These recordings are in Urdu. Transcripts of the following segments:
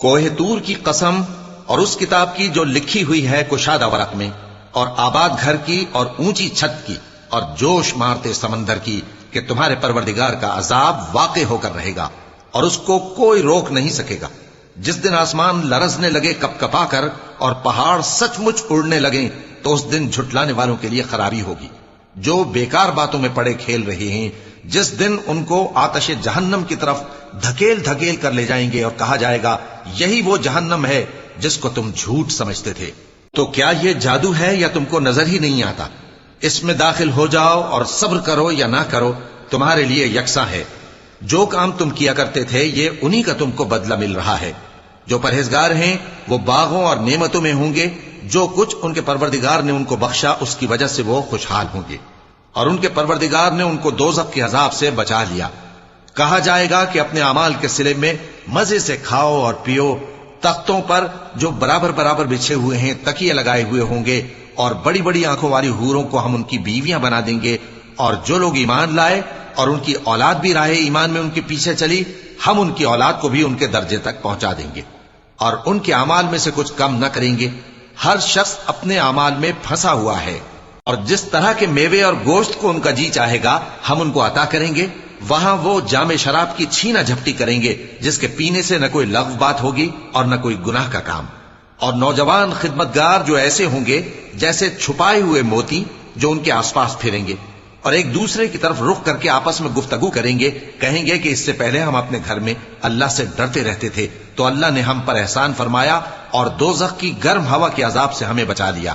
کوہ طور کی قسم اور اس کتاب کی جو لکھی ہوئی ہے کشادہ ورق میں، اور آباد گھر کی اور اونچی چھت کی، اور جوش مارتے سمندر کی، کہ تمہارے پروردگار کا عذاب واقع ہو کر رہے گا اور اس کو کوئی روک نہیں سکے گا۔ جس دن آسمان لرزنے لگے کپ کپا کر اور پہاڑ سچ مچ اڑنے لگیں، تو اس دن جھٹلانے والوں کے لیے خرابی ہوگی جو بیکار باتوں میں پڑے کھیل رہے ہیں۔ جس دن ان کو آتش جہنم کی طرف دھکیل دھکیل کر لے جائیں گے اور کہا جائے گا یہی وہ جہنم ہے جس کو تم جھوٹ سمجھتے تھے۔ تو کیا یہ جادو ہے یا تم کو نظر ہی نہیں آتا؟ اس میں داخل ہو جاؤ اور صبر کرو یا نہ کرو، تمہارے لیے یکساں ہے۔ جو کام تم کیا کرتے تھے یہ انہی کا تم کو بدلہ مل رہا ہے۔ جو پرہیزگار ہیں وہ باغوں اور نعمتوں میں ہوں گے، جو کچھ ان کے پروردگار نے ان کو بخشا اس کی وجہ سے وہ خوشحال ہوں گے، اور ان کے پروردگار نے ان کو دوزخ کے عذاب سے بچا لیا۔ کہا جائے گا کہ اپنے اعمال کے صلے میں مزے سے کھاؤ اور پیو، تختوں پر جو برابر برابر بچھے ہوئے ہیں تکیے لگائے ہوئے ہوں گے، اور بڑی بڑی آنکھوں والی حوروں کو ہم ان کی بیویاں بنا دیں گے، اور جو لوگ ایمان لائے اور ان کی اولاد بھی راہ ایمان میں ان کے پیچھے چلی، ہم ان کی اولاد کو بھی ان کے درجے تک پہنچا دیں گے، اور ان کے اعمال میں سے کچھ کم نہ کریں گے۔ ہر شخص اپنے اعمال میں پھنسا ہوا ہے، اور جس طرح کے میوے اور گوشت کو ان کا جی چاہے گا ہم ان کو عطا کریں گے۔ وہاں وہ جام شراب کی چھینا جھپٹی کریں گے جس کے پینے سے نہ کوئی لغو بات ہوگی اور نہ کوئی گناہ کا کام، اور نوجوان خدمتگار جو ایسے ہوں گے جیسے چھپائے ہوئے موتی جو ان کے آس پاس پھریں گے، اور ایک دوسرے کی طرف رخ کر کے آپس میں گفتگو کریں گے، کہیں گے کہ اس سے پہلے ہم اپنے گھر میں اللہ سے ڈرتے رہتے تھے تو اللہ نے ہم پر احسان فرمایا اور دوزخ کی گرم ہوا کے عذاب سے ہمیں بچا لیا۔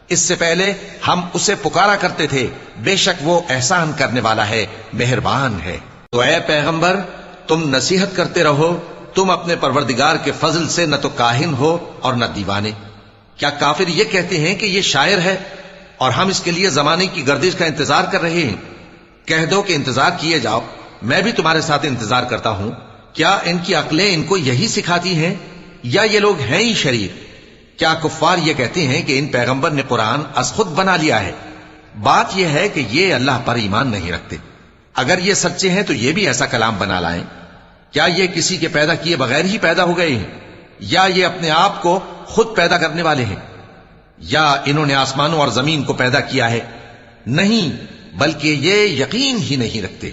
اس سے پہلے ہم اسے پکارا کرتے تھے، بے شک وہ احسان کرنے والا ہے، مہربان ہے۔ تو اے پیغمبر تم نصیحت کرتے رہو، تم اپنے پروردگار کے فضل سے نہ تو کاہن ہو اور نہ دیوانے۔ کیا کافر یہ کہتے ہیں کہ یہ شاعر ہے اور ہم اس کے لیے زمانے کی گردش کا انتظار کر رہے ہیں؟ کہہ دو کہ انتظار کیے جاؤ، میں بھی تمہارے ساتھ انتظار کرتا ہوں۔ کیا ان کی عقلیں ان کو یہی سکھاتی ہیں یا یہ لوگ ہیں ہی شریر؟ کیا کفار یہ کہتے ہیں کہ ان پیغمبر نے قرآن از خود بنا لیا ہے؟ بات یہ ہے کہ یہ اللہ پر ایمان نہیں رکھتے۔ اگر یہ سچے ہیں تو یہ بھی ایسا کلام بنا لائیں۔ کیا یہ کسی کے پیدا کیے بغیر ہی پیدا ہو گئے ہیں، یا یہ اپنے آپ کو خود پیدا کرنے والے ہیں، یا انہوں نے آسمانوں اور زمین کو پیدا کیا ہے؟ نہیں، بلکہ یہ یقین ہی نہیں رکھتے۔